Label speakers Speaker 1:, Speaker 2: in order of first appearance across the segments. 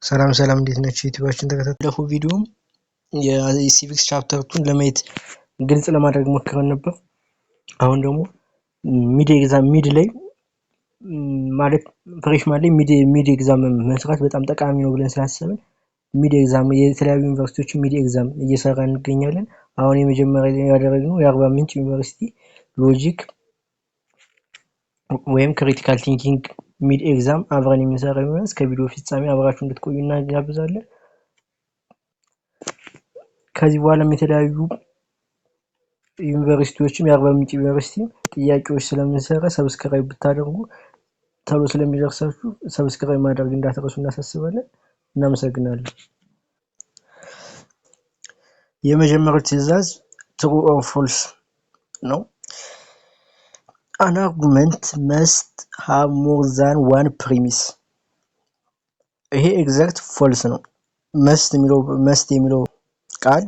Speaker 1: ሰላም እንዴት ናችሁ? ዩቲዩባችን ተከታተሉ። ቪዲዮም የሲቪክስ ቻፕተር 2 ለማየት ግልጽ ለማድረግ ሞክረን ነበር። አሁን ደግሞ ሚድ ላይ ማለት ፍሬሽማን ላይ ሚድ ኤግዛም መስራት በጣም ጠቃሚ ነው ብለን ስላሰብን ሚድ ኤግዛም የተለያዩ ዩኒቨርሲቲዎች ሚድ ኤግዛም እየሰራን እንገኛለን። አሁን የመጀመሪያ ያደረግነው የአርባ ምንጭ ዩኒቨርሲቲ ሎጂክ ወይም ክሪቲካል ቲንኪንግ ሚድ ኤግዛም አብረን የምንሰራው ይሆናል። እስከ ቪዲዮ ፍጻሜ አብራችሁ እንድትቆዩ እናጋብዛለን። ከዚህ በኋላም የተለያዩ ዩኒቨርሲቲዎችም የአርባ ምንጭ ዩኒቨርሲቲ ጥያቄዎች ስለምንሰራ ሰብስክራይብ ብታደርጉ ቶሎ ስለሚደርሳችሁ ሰብስክራይብ ማድረግ እንዳትረሱ እናሳስባለን። እናመሰግናለን። የመጀመሪያው ትዕዛዝ true or false ነው። An argument must have more than one premise. ይሄ ኤግዛክት ፎልስ ነው። መስት የሚለው ቃል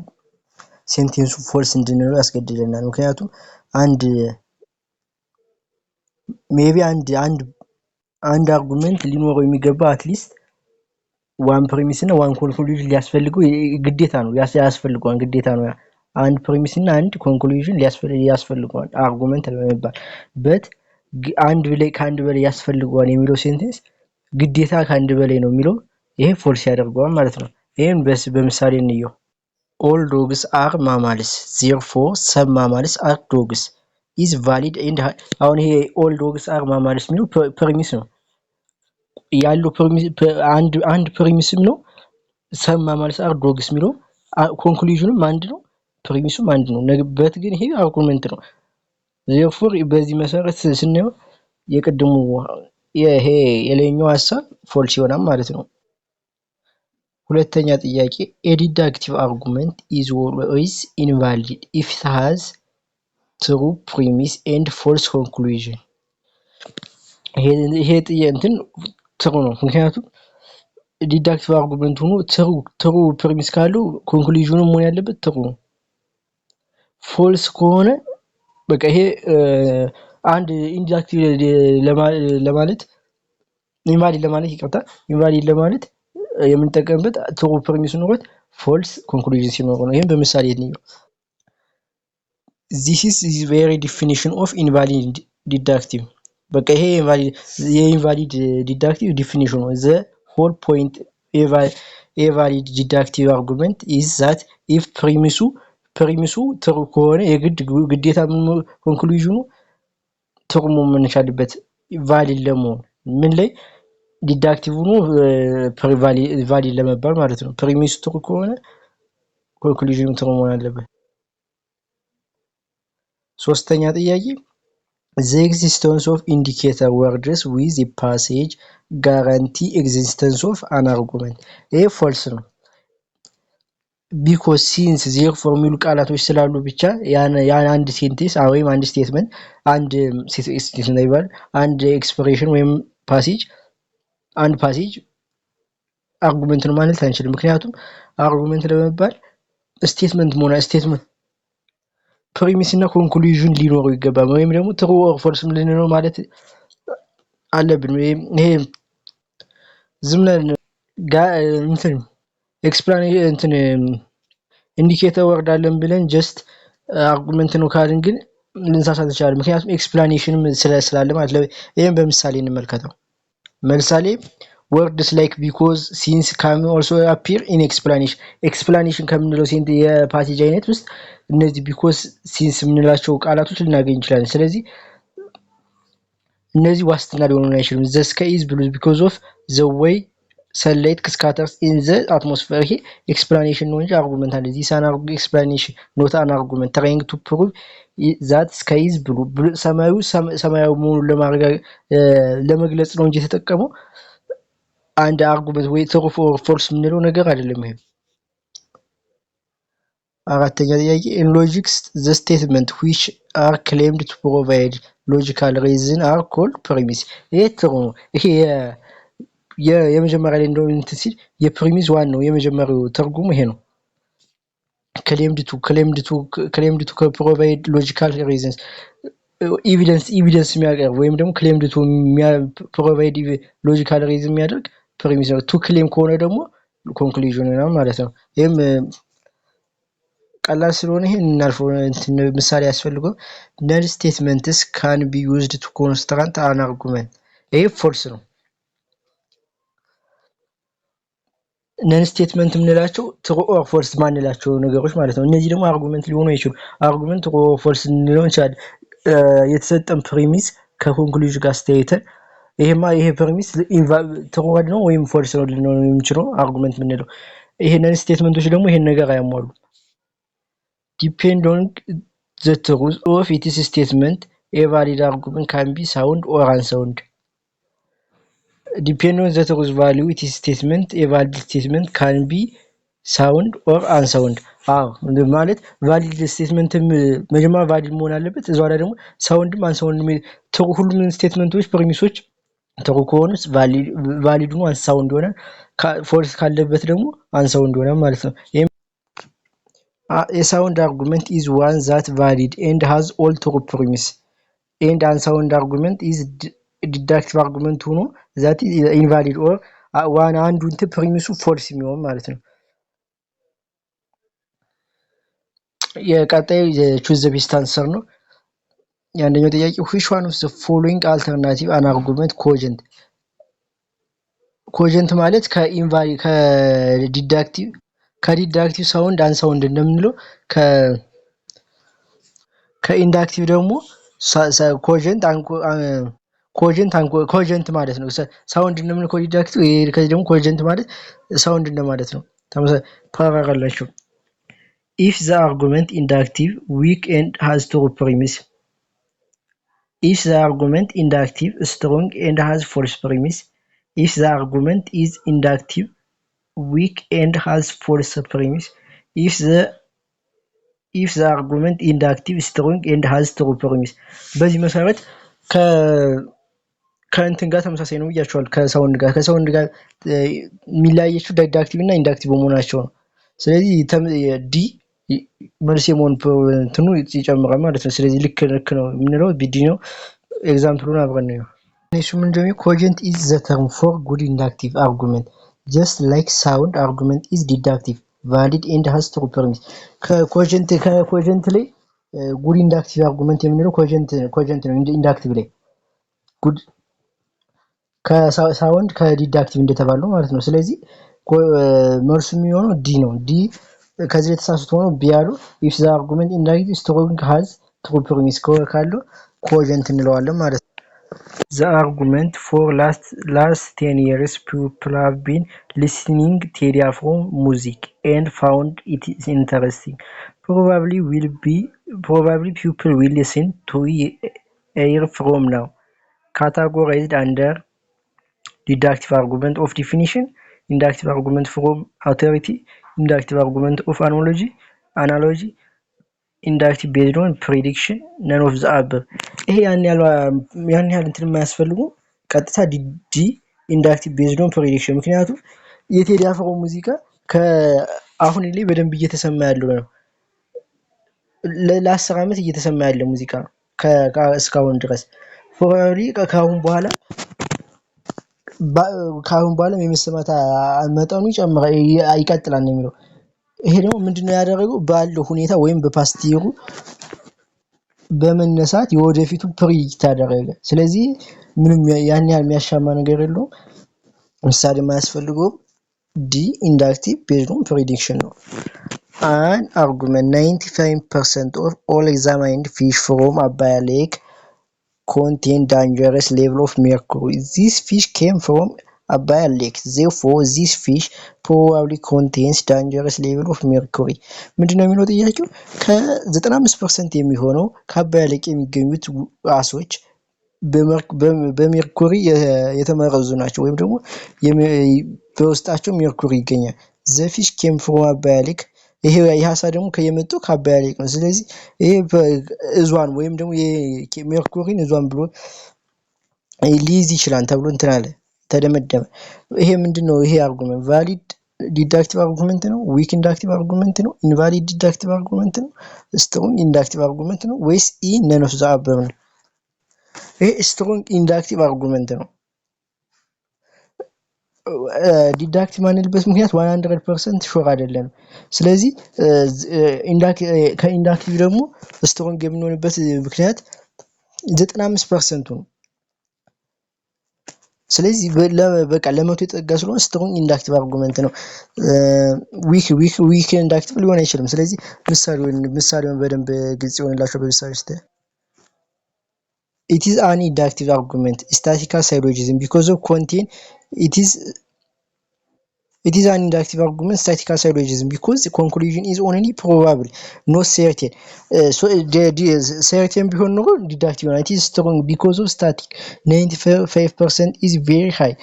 Speaker 1: ሴንቴንሱ ፎልስ እንድንለው ያስገድደናል። ምክንያቱም አንድ አርጉመንት ሊኖረው የሚገባ አትሊስት ዋን ፕሪሚስ እና ዋን ኮንክሉዥን ሊያስፈልገው ግዴታ ነው። ያስፈልገዋል ግዴታ ነው። አንድ ፕሪሚስ እና አንድ ኮንክሉዥን ያስፈልገዋል አርጉመንት ለመባል አንድ በላይ ከአንድ በላይ ያስፈልገዋል የሚለው ሴንቴንስ ግዴታ ከአንድ በላይ ነው የሚለው ይሄ ፎልስ ያደርገዋል ማለት ነው። ይሄን በምሳሌ እንየው። all dogs are mammals therefore some mammals are dogs is valid and አሁን ይሄ all dogs are mammals የሚለው ፕሪሚስ ነው ያለው አንድ ፕሪሚስም ነው። some mammals are dogs የሚለው ኮንክሉዥኑም አንድ ነው ፕሪሚሱም አንድ ነው። በት ግን ይሄ አርጉመንት ነው። therefore በዚህ መሰረት ስናየው የቀድሞ ይሄ የላይኛው ሐሳብ ፎልስ ይሆናል ማለት ነው። ሁለተኛ ጥያቄ a deductive argument is always invalid if it has true premise and false conclusion. ይሄ እንትን ትሩ ነው። ምክንያቱም ዲዳክቲቭ አርጉመንት ሆኖ ትሩ ፕሪሚስ ካለው ኮንክሉዥኑ መሆን ያለበት ትሩ ነው። ፎልስ ከሆነ በቃ ይሄ አንድ ኢንዳክቲቭ ለማለት ኢንቫሊድ ለማለት የምንጠቀምበት ትሩ ፕሪሚስ ኖሮት ፎልስ ኮንክሉዥን ሲኖር ነው። ይሄን በምሳሌ እንየው። This is the very definition of invalid deductive. በቃ ይሄ የኢንቫሊድ ዲዳክቲቭ ዲፊኒሽን ነው። the whole point a valid deductive argument is that if ፕሪሚሱ ትሩ ከሆነ ግዴታ ኮንክሉዥኑ ትሩ መሆን አለበት ቫሊድ ለመሆን ምን ላይ ዲዳክቲቭ ነው ቫሊድ ለመባል ማለት ነው። ፕሪሚሱ ትሩ ከሆነ ኮንክሉዥኑ ትሩ መሆን አለበት። ሶስተኛ ጥያቄ the existence of indicator words with a passage guarantee existence of an argument. ይሄ ፎልስ ነው። because since therefore የሚሉ ቃላቶች ስላሉ ብቻ ያን አንድ ሴንቴንስ ወይም አንድ ስቴትመንት አንድ ኤክስፕሬሽን ወይም ፓሴጅ አርጉመንት ነው ማለት አንችልም። ምክንያቱም አርጉመንት ለመባል ስቴትመንት ፕሪሚስ እና ኮንክሉዥን ሊኖረው ይገባል። ወይም ደግሞ ትሩ ኦር ፎልስ ልንለው ማለት አለብን። ይሄ ዝም ብለን ኤክስፕላኔሽን ኢንዲኬተር ወርድ አለን ብለን ጀስት አርጉመንት ነው ካልን ግን ልንሳሳት እንችላለን። ምክንያቱም ኤክስፕላኔሽንም ስላለ ማለት ነው። ይሄን በምሳሌ እንመልከተው። ለምሳሌ words like because since can also appear in explanation ከምንለው የፓሴጅ አይነት ውስጥ እነዚህ because since የምንላቸው ቃላቶች ልናገኝ እንችላለን። ስለዚህ እነዚህ ዋስትና ሊሆኑ አይችሉም። the sky is blue because of the way sunlight scatters in the atmosphere ይሄ ኤክስፕላኔሽን ነው እንጂ አርጉመንት አለ። this an explanation not an argument trying to prove that sky is blue ሰማያዊ መሆኑን ለመግለጽ ነው እንጂ የተጠቀመው አንድ አርጉመንት ወይ ትሩ ኦር ፎልስ የምንለው ነገር አይደለም። ይሄ አራተኛ ጥያቄ in logic the statement which are claimed to provide logical reason are called premise. ይሄ ትሩ ነው። ይሄ የመጀመሪያ ላይ እንደው እንትን ሲል የፕሪሚስ ዋን ነው። የመጀመሪያው ትርጉሙ ይሄ ነው። claimed to provide logical reasons ኤቪደንስ የሚያቀርብ ወይም ደግሞ claimed to provide logical reason የሚያደርግ ፕሪሚስ ነው። ቱ ክሌም ከሆነ ደግሞ ኮንክሉዥን ነው ማለት ነው። ይሄም ቀላል ስለሆነ ይሄን እናልፈው። ምሳሌ ያስፈልገው ነል ስቴትመንትስ ካን ቢ ዩዝድ ቱ ኮንስትራክት አን አርጉመንት። ይሄ ፎልስ ነው። ነን ስቴትመንት የምንላቸው ትሩ ኦር ፎልስ ማንላቸው ነገሮች ማለት ነው። እነዚህ ደግሞ አርጉመንት ሊሆኑ አይችሉም። አርጉመንት ትሩ ኦር ፎልስ ሊሆን ይችላል። የተሰጠን ፕሪሚስ ከኮንክሉዥን ጋር አስተያይተን ይሄ ፕሪሚስ ትሩ ነው ወይም ፎልስ ነው ልንለው የምንችለው አርጉመንት የምንለው። ይሄ ነን ስቴትመንቶች ደግሞ ይሄን ነገር አያሟሉ። ዲፔንድ ኦን ዘ ትሩዝ ኦፍ ኢትስ ስቴትመንት ኤ ቫሊድ አርጉመንት ካን ቢ ሳውንድ ኦር አንሳውንድ። ዲፔንድ ኦን ዘ ትሩዝ ቫሊዩ ኢትስ ስቴትመንት ኤ ቫሊድ ስቴትመንት ካን ቢ ሳውንድ ኦር አንሳውንድ። አዎ ማለት ቫሊድ ስቴትመንት መጀመሪያ ቫሊድ መሆን አለበት። እዛው ላይ ደግሞ ሳውንድም አንሳውንድም ሁሉም ስቴትመንቶች ፕሪሚሶች ትሩ ከሆኑ ቫሊድ ነው አንሳውንድ ሆነ፣ ፎልስ ካለበት ደግሞ አንሳውንድ ሆነ ማለት ነው። A sound argument is one that valid and has all true premise, and unsound argument is deductive argument ሆኖ that is invalid or ዋን አንዱ እንትን ፕሪሚሱ ፎልስ የሚሆን ማለት ነው። የቀጣዩ choose the best answer ነው። የአንደኛው ጥያቄ which one of the following alternative an argument cogent? ኮጀንት ማለት ከዲዳክቲቭ ሳውንድ አንሳውንድ እንደምንለው ከኢንዳክቲቭ ደግሞ ኮጀንት ማለት ነው። ሳውንድ እንደምንለው ከዲዳክቲቭ ከዚህ ደግሞ ኮጀንት ማለት ሳውንድ እንደማለት ነው። ተመሳሳይ if the argument inductive weak and has true premise. If the argument inductive strong and has false premise. If the argument is inductive weak and has false premise. If the argument inductive strong and has true premise. በዚህ መሰረት ከእንትን ጋር ተመሳሳይ ነው ብያቸዋል። ከሳውንድ ጋር የሚለያየችው ዲዳክቲቭ እና ኢንዳክቲቭ በመሆናቸው ነው። ስለዚህ ዲ መልስ የመሆን እንትኑ ይጨምራል ማለት ነው። ስለዚህ ልክ ነው የምንለው ቢዲ ነው። ኤግዛምፕሉን አብረን ነው። እሱ ምንድነው? ኮጀንት ኢዝ ዘ ተርም ፎር ጉድ ኢንዳክቲቭ አርጉመንት ጀስት ላይክ ሳውንድ አርጉመንት ኢዝ ዲዳክቲቭ ቫሊድ ኤንድ ሃዝ ትሩ ፕሪሚስ። ከኮጀንት ላይ ጉድ ኢንዳክቲቭ አርጉመንት የምንለው ኮጀንት ነው። ኢንዳክቲቭ ላይ ጉድ ከሳውንድ ከዲዳክቲቭ እንደተባለው ማለት ነው። ስለዚህ መልሱ የሚሆነው ዲ ነው። ዲ ከዚህ የተሳሳተ ሆኖ ቢያሉ if the argument inductive strong has true premise ካለው ኮጀንት እንለዋለን ማለት ነው። The argument for last 10 years people have been listening Teddy Afro music and found it interesting. Probably people will listen to a year from now. Categorized under deductive argument of definition, inductive argument from authority, inductive argument of analogy, inductive based on prediction, none of the above. ይሄ ያን ያህል እንትን የማያስፈልጉ ቀጥታ ዲ ኢንዳክቲቭ ቤዝድ ኦን ፕሬዲክሽን። ምክንያቱም የቴዲ አፍሮ ሙዚቃ አሁን ላይ በደንብ እየተሰማ ያለው ነው። ለ10 ዓመት እየተሰማ ያለ ሙዚቃ ነው እስካሁን ድረስ። ፕሮባብሊ ከአሁን በኋላ የመሰማት መጠኑ ይቀጥላል ነው የሚለው። ይሄ ደግሞ ምንድነው ያደረገው? ባለው ሁኔታ ወይም በፓስቲሩ በመነሳት የወደፊቱ ፕሪዲክት አደረገ። ስለዚህ ምንም ያን ያህል የሚያሻማ ነገር የለውም። ምሳሌ የማያስፈልገው ዲ ኢንዳክቲቭ ቤዝድ ኦን ፕሬዲክሽን ነው። An argument 95% of all examined fish from Abaya Lake contain dangerous level of mercury. This fish came from Abaya Lake. Therefore, this fish probably contains dangerous level of mercury. ምንድነው የሚለው ጥያቄው? ከ95% የሚሆነው ከአባያ ሌክ የሚገኙት አሶች በሜርኩሪ የተመረዙ ናቸው ወይም ደግሞ በውስጣቸው ሜርኩሪ ይገኛል። The fish came from Abaya Lake. ይሄ የሐሳ ደግሞ ከየመጣው ከአባያ ሌክ ነው። ስለዚህ ይሄ እዟን ወይም ደግሞ ሜርኩሪን እዟን ብሎ ሊይዝ ይችላል ተብሎ እንትን አለ ተደመደመ። ይሄ ምንድነው? ይሄ አርጉመንት ቫሊድ ዲዳክቲቭ አርጉመንት ነው፣ ዊክ ኢንዳክቲቭ አርጉመንት ነው፣ ኢንቫሊድ ዲዳክቲቭ አርጉመንት ነው፣ ስትሮንግ ኢንዳክቲቭ አርጉመንት ነው ወይስ ነን ኦፍ ዘ አበብ ነው? ይሄ ስትሮንግ ኢንዳክቲቭ አርጉመንት ነው። ዲዳክት ማንልበት ምክንያት 100% ሹር አይደለም። ስለዚህ ከኢንዳክቲቭ ደግሞ ስትሮንግ የምንሆንበት ምክንያት 95% ነው። ስለዚህ በቃ ለመቶ የጠጋ ስለሆነ ስትሮንግ ኢንዳክቲቭ አርጉመንት ነው። ዊክ ኢንዳክቲቭ ሊሆን አይችልም። ስለዚህ ምሳሌውን በደንብ ግልጽ ይሆንላችሁ በምሳሌ ውስጥ it is an inductive argument statistical syllogism because of contain it is an inductive argument statistical syllogism because the conclusion is only probable not certain. So certain ቢሆን ኖሮ deductive ነው. It is strong because of static 95% is very high,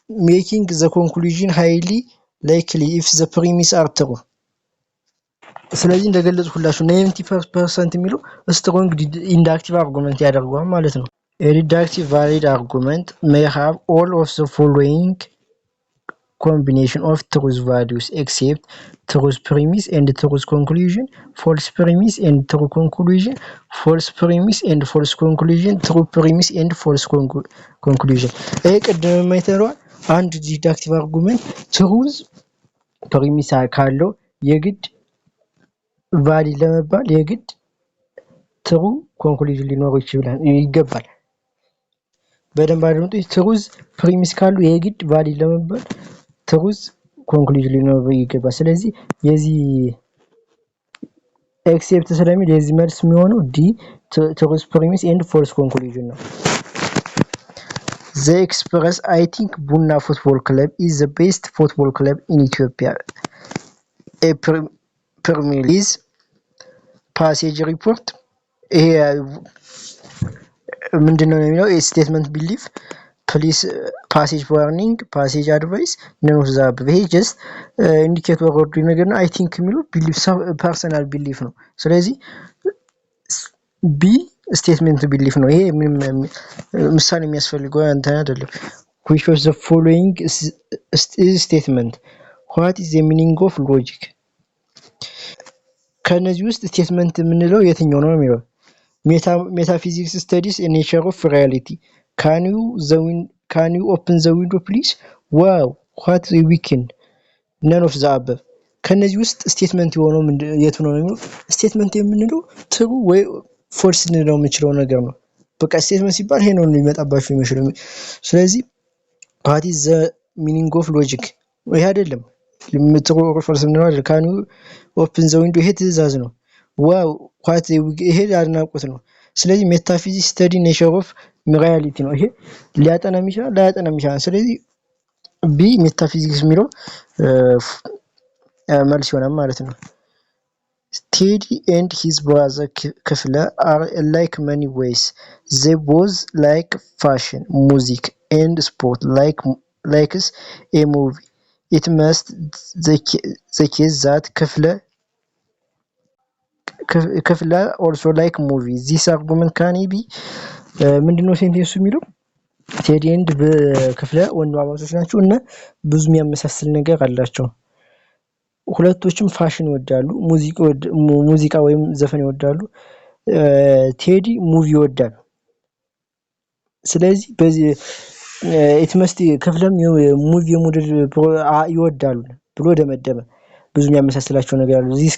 Speaker 1: making the conclusion highly likely if the premise are true. ስለዚህ እንደገለጽኩላችሁ 90% የሚለው strong inductive argument ያደርገዋል ማለት ነው። A deductive valid argument may have all of the following combination of truth values except truth premise and truth conclusion, false premise and true conclusion, false premise and false conclusion, true premise and false conclusion. ይሄ ቅድም አይተነዋል። አንድ ዲዳክቲቭ አርጉመንት ትሩዝ ፕሪሚስ ካለው የግድ ቫሊድ ለመባል የግድ ትሩ ኮንክሉዥን ሊኖረው ይገባል። በደንብ አድምጡ። ትሩዝ ፕሪሚስ ካለው የግድ ቫሊድ ለመባል ትሩዝ ኮንክሉዥን ሊኖረው ይገባል። ስለዚህ የዚህ ኤክሴፕት ስለሚል የዚህ መልስ የሚሆነው ዲ ትሩዝ ፕሪሚስ ኤንድ ፎልስ ኮንክሉዥን ነው። The Express I think Bunna Football Club is the best football club in Ethiopia. A Premier League passage report. ይሄ ምንድነው የሚለው ስቴትመንት ቢሊፍ ፕሊስ ፓሴጅ ዋርኒንግ ፓሴጅ አድቫይስ ነን ኦፍ ዘ ይሄ ጀስት ኢንዲኬተር ወርድ ነገር ነው። አይ ቲንክ የሚለው ቢሊፍ ፐርሰናል ቢሊፍ ነው። ስለዚህ ቢ ስቴትመንት ቢሊፍ ነው። ይሄ ምንም ምሳሌ የሚያስፈልገው አንተ አይደለም። which of the following is statement? what is the meaning of logic? ከነዚህ ውስጥ ስቴትመንት የምንለው የትኛው ነው የሚለው metaphysics studies a nature of reality. Can you open the window please? wow what a weekend. none of the above. ከነዚህ ውስጥ ስቴትመንት የሆነው የቱ ነው የሚለው ስቴትመንት የምንለው ትሩ ወይ ፎልስ ነው የምንችለው ነገር ነው። በቃ ስቴትመንት ሲባል ይሄ ነው የሚመጣባችሁ የሚችለው። ስለዚህ what is the meaning of logic? ይሄ አይደለም ትሩ ወይ ፎልስ ነው አይደል? can you open the window ይሄ ትዕዛዝ ነው። ዋው ኳት ይሄ አድናቆት ነው። ስለዚህ ሜታፊዚክስ ስተዲ ኔቸር ኦፍ ሪያሊቲ ነው። ይሄ ሊያጠናም ይችላል ላያጠናም ይችላል። ስለዚህ ቢ ሜታፊዚክስ የሚለው መልስ ይሆናል ማለት ነው። ቴዲ ኤንድ ሂዝ ብራዘር ክፍለ are like many ways. They both like fashion, music and sport likes a movie. It must the case that ክፍለ also like movie. This argument can be ምንድነው ሴንቴንሱ የሚለው ቴዲ ኤንድ ክፍለ ወንድማማቾች ናቸው እና ብዙ የሚያመሳስል ነገር አላቸው። ሁለቶችም ፋሽን ይወዳሉ፣ ሙዚቃ ወይም ዘፈን ይወዳሉ። ቴዲ ሙቪ ይወዳል። ስለዚህ በዚህ ኢትመስቲ ክፍለም ሙቪ ሞዴል ይወዳሉ ብሎ ደመደመ። ብዙ የሚያመሳስላቸው ነገር አለ። ዚስ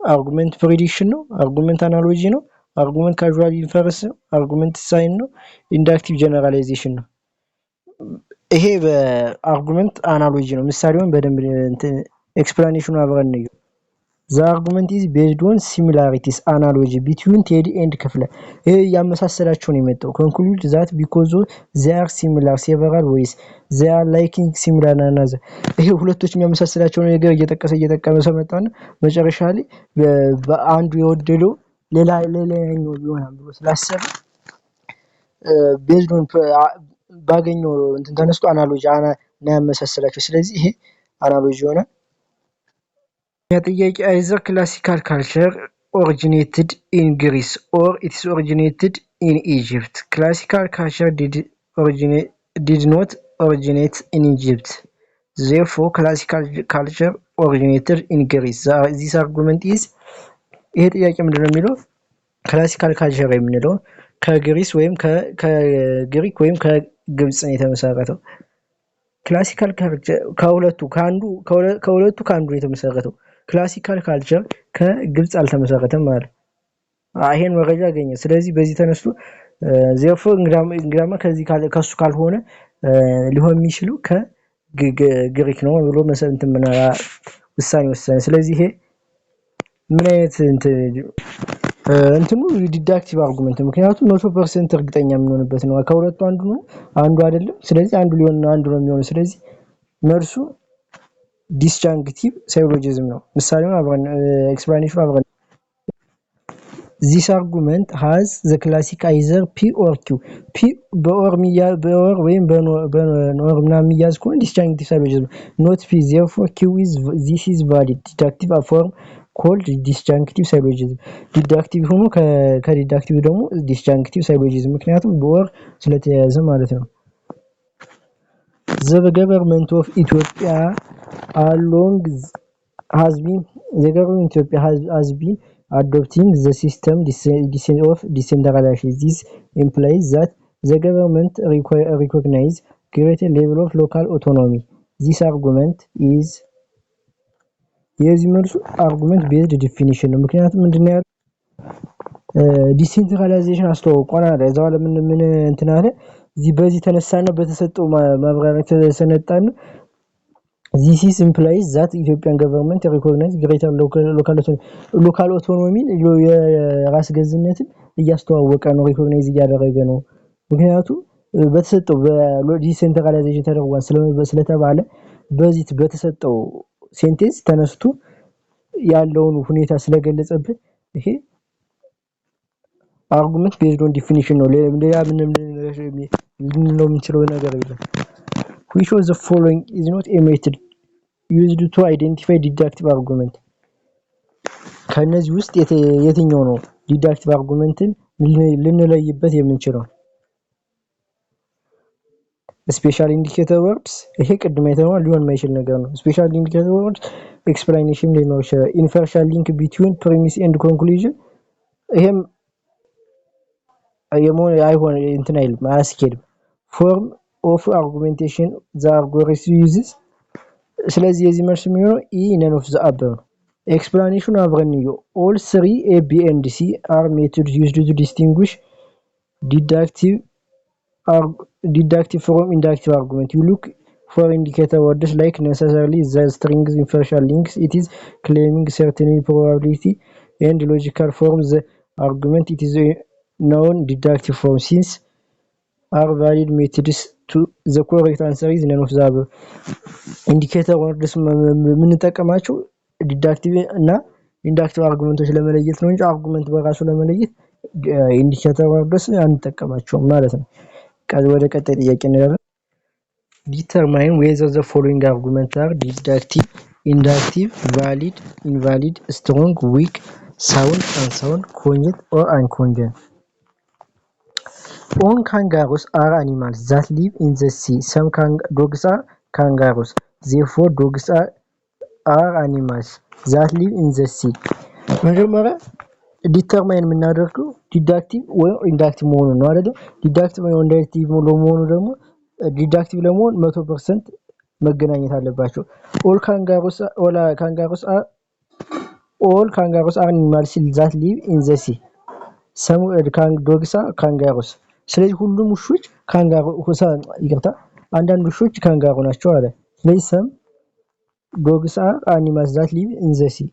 Speaker 1: አርጉመንት ፕሬዲክሽን ነው፣ አርጉመንት አናሎጂ ነው፣ አርጉመንት ካዡዋል ኢንፈረንስ ነው፣ አርጉመንት ሳይን ነው፣ ኢንዳክቲቭ ጀነራላይዜሽን ነው። ይሄ በአርጉመንት አናሎጂ ነው። ምሳሌውን በደንብ ኤክስፕላኔሽኑ አብረን ነው። the argument is based on similarities analogy between Teddy and ክፍለ ይሄ ያመሳሰላቸው ነው የመጣው conclude that because they are similar several ways they are liking similar another ይሄ ሁለቶች የሚያመሳስላቸው ነገር እየጠቀመ መጣና መጨረሻ ላይ በአንዱ የወደደው ሌላኛው ይሆናል ብሎ ስላሰበ based on ባገኘው እንትን ተነስቶ አናሎጂ ነው ያመሳሰላቸው። ስለዚህ ይሄ አናሎጂ ይሆናል። ጥያቄ either classical culture originated in Greece or it is originated in Egypt. Classical culture did not originate in Egypt. Therefore, classical culture originated in Greece. This argument is ይሄ ጥያቄ ምንድነው የሚለው ክላሲካል ካልቸር የምንለው ከግሪክ ወይም ግብጽ ነው የተመሰረተው። ክላሲካል ካልቸር ከሁለቱ ከአንዱ የተመሰረተው። ክላሲካል ካልቸር ከግብጽ አልተመሰረተም ማለት ይሄን መረጃ አገኘ። ስለዚህ በዚህ ተነስቶ therefore እንግዳማ ከሱ ካልሆነ ሊሆን የሚችለው ከግሪክ ነው ብሎ መሰረት ውሳኔ ወሰነ። ስለዚህ ይሄ ምን አይነት እንትኑ ዲዳክቲቭ አርጉመንት ምክንያቱም 100% እርግጠኛ የምንሆንበት ነው። ከሁለቱ አንዱ አይደለም። ስለዚህ አንዱ ነው የሚሆነው። ስለዚህ መልሱ ዲስጃንክቲቭ ሳይሎጂዝም ነው። ምሳሌውን አብረን ኤክስፕላኔሽኑ አብረን This argument has the classic either P or Q. P በኦር ወይም በኖር ምናምን የሚያዝ ከሆነ ዲስጃንክቲቭ ሳይሎጂዝም not P. Therefore this is valid deductive form called disjunctive syllogism. ዲዳክቲቭ ሆኖ ከዲዳክቲቭ ደግሞ ዲስጃንክቲቭ ሳይሎጂዝም ምክንያቱም በኦር ስለተያያዘ ማለት ነው። The government of Ethiopia has been adopting the system of decentralization. This implies that the government recognizes greater level of local autonomy. This argument is argument based definition ነው። ምክንያቱም ምንድነው ያለው ዲሴንትራላይዜሽን አስተዋውቋል አለ። እዛው ለምን እንትን አለ እዚህ በዚህ ተነሳና በተሰጠው ማብራሪያ ተሰነጣን This implies that Ethiopian government recognize greater local autonomy የራስ ገዝነትን እያስተዋወቀ ነው ሪኮግናይዝ እያደረገ ነው። ምክንያቱም በተሰጠው በዲሴንትራላይዜሽን ተደርጓል ስለተባለ በዚህ በተሰጠው ሴንቴንስ ተነስቶ ያለውን ሁኔታ ስለገለጸበት ይሄ argument based on definition ነው። ሌላ ምንም ልንለው የምንችለው ነገር የለም። Which of the following is not a method used to identify deductive argument? ከነዚህ ውስጥ የትኛው ነው ዲዳክቲቭ አርጉመንትን ልንለይበት የምንችለው? ስፔሻል ኢንዲኬተር ወርድስ ይሄ ቅድም አይተነዋል ሊሆን የማይችል ነገር ነው። ስፔሻል ኢንዲኬተር ወርድስ ኤክስፕላኔሽን ሊኖር ይችላል። ኢንፈርሻል ሊንክ ቢትዊን ፕሪሚስ ኤንድ ኮንክሉዥን ይሄም አይሆን እንትን አይልም አያስኬድም። ፎርም ኦፍ አርጉሜንቴሽን ዘ አልጎሪዝም ዩዝስ ስለዚህ የዚህ መልስ የሚሆነው none of the above ነው። ኤክስፕላኔሽኑ አብረን ነው all three A, B and C are methods used to distinguish deductive from inductive argument. You look for indicator words like necessarily, the strings, inferential links. It is claiming certainty, probability and logical form the argument. It is a non-deductive form. Since are valid methods to the correct answer is none of the above. ኢንዲኬተር ወርድስ የምንጠቀማቸው ዲዳክቲቭ እና ኢንዳክቲቭ አርጉመንቶች ለመለየት ነው እንጂ አርጉመንት በራሱ ለመለየት ኢንዲኬተር ወርድስ አንጠቀማቸውም ማለት ነው። ወደ ቀጣይ ጥያቄ እንሄዳለን። Determine whether the following arguments are deductive, inductive, valid, invalid, strong, weak, sound, unsound, cogent or uncogent. All kangaroos are animals that live in the sea. Some dogs are kangaroos. Therefore, dogs are animals that live in the sea. መጀመሪያ ዲተርማይን የምናደርገው ዲዳክቲቭ ወይ ኢንዳክቲቭ መሆኑን ነው አይደል? ዲዳክቲቭ ወይ ኢንዳክቲቭ መሆኑ ደግሞ ዲዳክቲቭ ለመሆን 100% መገናኘት አለባቸው። all kangaroos are animals that live in the sea. Some dogs are kangaroos. ስለዚህ ሁሉም ውሾች አንዳንድ ውሾች ካንጋሮ ናቸው አለ። ስለዚህ some dogs are animals that live in the sea.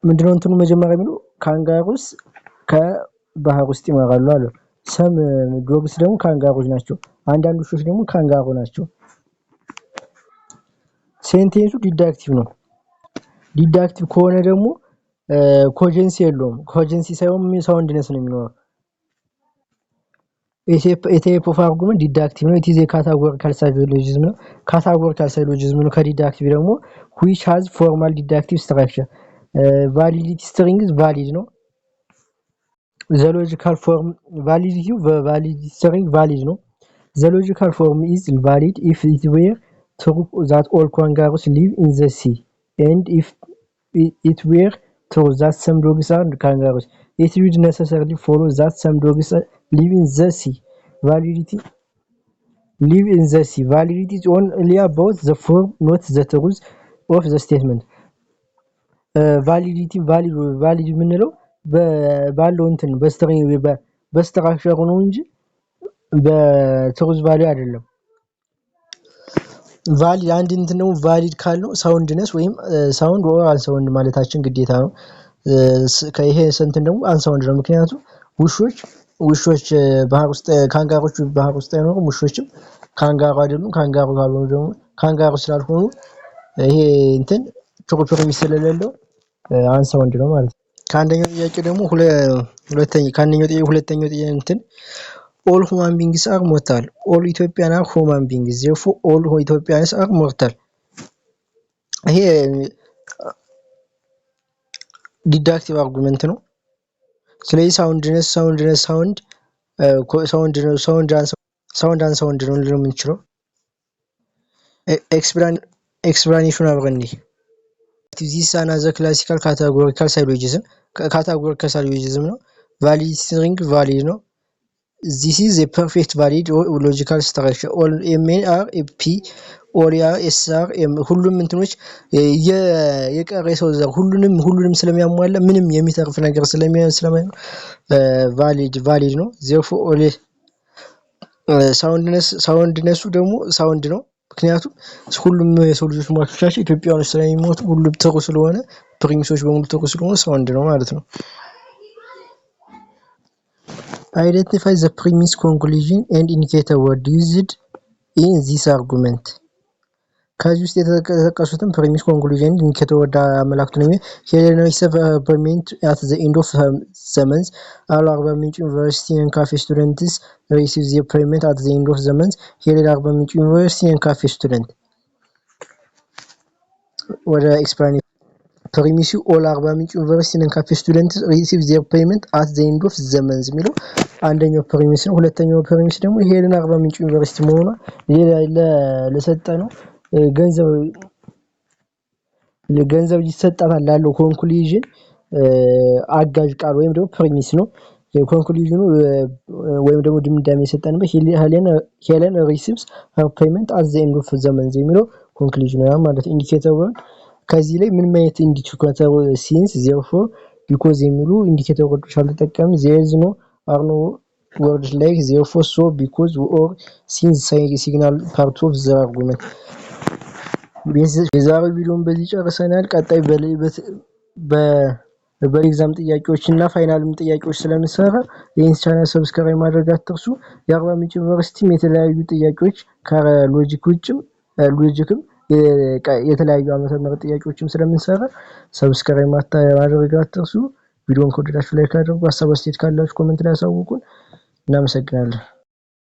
Speaker 1: ምንድነው እንትኑ መጀመሪያ የሚለው ካንጋሮስ ከባህር ውስጥ ይኖራሉ አለ። some dogs ደግሞ ካንጋሮች ናቸው። አንዳንድ ውሾች ደግሞ ካንጋሮ ናቸው። ሴንቴንሱ ዲዳክቲቭ ነው። ዲዳክቲቭ ከሆነ ደግሞ ኮጀንሲ የለውም። ኮጀንሲ ሳይሆን ሳውንድነስ ነው የሚኖረው። type of argument deductive ነው። it is a categorical syllogism ነው። categorical syllogism ነው። ከዲዳክቲቭ ደግሞ which has formal deductive structure. validity string is valid ነው። the logical form validity validity string valid ነው። the logical form is valid if it were true that all kangaroos live in the sea and if it were true that some dogs are kangaroos. it would necessarily follow that some dogs live in the sea. Validity is only about the form, not the truth of the statement. ቫሊዲቲ ቫሊድ የምንለው ባለው እንትን በስትራክቸሩ ነው እንጂ በትሩዝ ቫልዩ አይደለም። ቫሊድ አንድ እንትን ነው ቫሊድ ካልነው ሳውንድነስ ወይም ሳውንድ ኦር አንሳውንድ ማለታችን ግዴታ ነው። ከይሄ እንትን ደግሞ አንሳውንድ ነው። ምክንያቱም ውሾች ባህር ውስጥ ካንጋሮች ባህር ውስጥ አይኖሩም። ውሾችም ካንጋሮ አይደሉም። ካንጋሮ ካልሆኑ ደግሞ ካንጋሮ ስላልሆኑ ይሄ እንትን ትሩ ፕሪሚስ ስለሌለው አንሳውንድ ነው ማለት ነው። ከአንደኛው ጥያቄ ደግሞ ሁለተኛው ጥያቄ እንትን all human beings are mortal. all Ethiopians are human beings. therefore all Ethiopians are mortal. ይሄ ዲዳክቲቭ አርጉመንት ነው። ስለዚህ ሳውንድ አንሳውንድ ነው ልንለው የምንችለው። ኤክስፕላኔሽኑ አብረን እንይ። this another classical categorical syllogism ነው። valid string valid ነው። this is a perfect valid logical structure. all men are p all s are m ሁሉም እንትኖች የቀረ ሰው ዘር ሁሉንም ስለሚያሟላ ምንም የሚተርፍ ነገር ስለማይኖር valid ነው። therefore all ሳውንድነሱ ደግሞ ሳውንድ ነው። ምክንያቱም ሁሉም የሰው ልጆች ሟቾቻቸው ኢትዮጵያውያን ስለሚሞቱ ሁሉም ትሩ ስለሆነ ፕሪሚሶች በሙሉ ትሩ ስለሆነ ሳውንድ ነው ማለት ነው። identify the premise, conclusion and indicator word used in this argument. ከዚህ ውስጥ የተጠቀሱትን ፕሪሚስ ኮንክሉዥን ኢንዲኬተር ወርድ አመላክቱ ነው። ሄሌናዊ ሰቨርመንት at the end of the month all Arba Minch University and cafe students receive their payment at the end of the month. ሄሌና Arba Minch University and cafe student ወደ ኤክስፕላኔሽን ፕሪሚስ all Arba Minch University and cafe students receive their payment at the end of the month የሚለው አንደኛው ፕሪሚስ ነው። ሁለተኛው ፕሪሚስ ደግሞ ሄሌና Arba Minch University መሆኗ ለሰጠ ነው ገንዘብ ይሰጣታል ላለው ኮንክሉዥን አጋዥ ቃል ወይም ደግሞ ፕሪሚስ ነው። ኮንክሉዥኑ ወይም ደግሞ ድምዳሜ የሰጠንበት ሄለን ሪሲቭስ ሄር ፔመንት አት ዘ ኤንድ ኦፍ ዘ መንዝ የሚለው ኮንክሉዥኑ ነው ማለት ኢንዲኬተር ወርድ። ከዚህ ላይ ምንም አይነት ኢንዲኬተር ሲንስ ዜርፎር ቢኮዝ የሚሉ ኢንዲኬተር ወርዶች አልተጠቀምም። ዜር ኢዝ ኖ አር ኖ words like therefore, so, because, or since signal part of the argument. የዛሬው ቪዲዮን በዚህ ጨርሰናል። ቀጣይ በኤግዛም ጥያቄዎችና ፋይናልም ጥያቄዎች ስለምሰራ ይህን ቻናል ሰብስክራይብ ማድረግ አትርሱ። የአርባ ምንጭ ዩኒቨርሲቲም የተለያዩ ጥያቄዎች ከሎጂክም የተለያዩ ዓመተ ምህረት ጥያቄዎችም ስለምንሰራ ሰብስክራይብ ማድረግ አትርሱ። ቪዲዮን ከወደዳችሁ ላይክ አድርጉ። ሀሳብ አስተያየት ካላችሁ ኮሜንት ላይ አሳውቁን። እናመሰግናለን።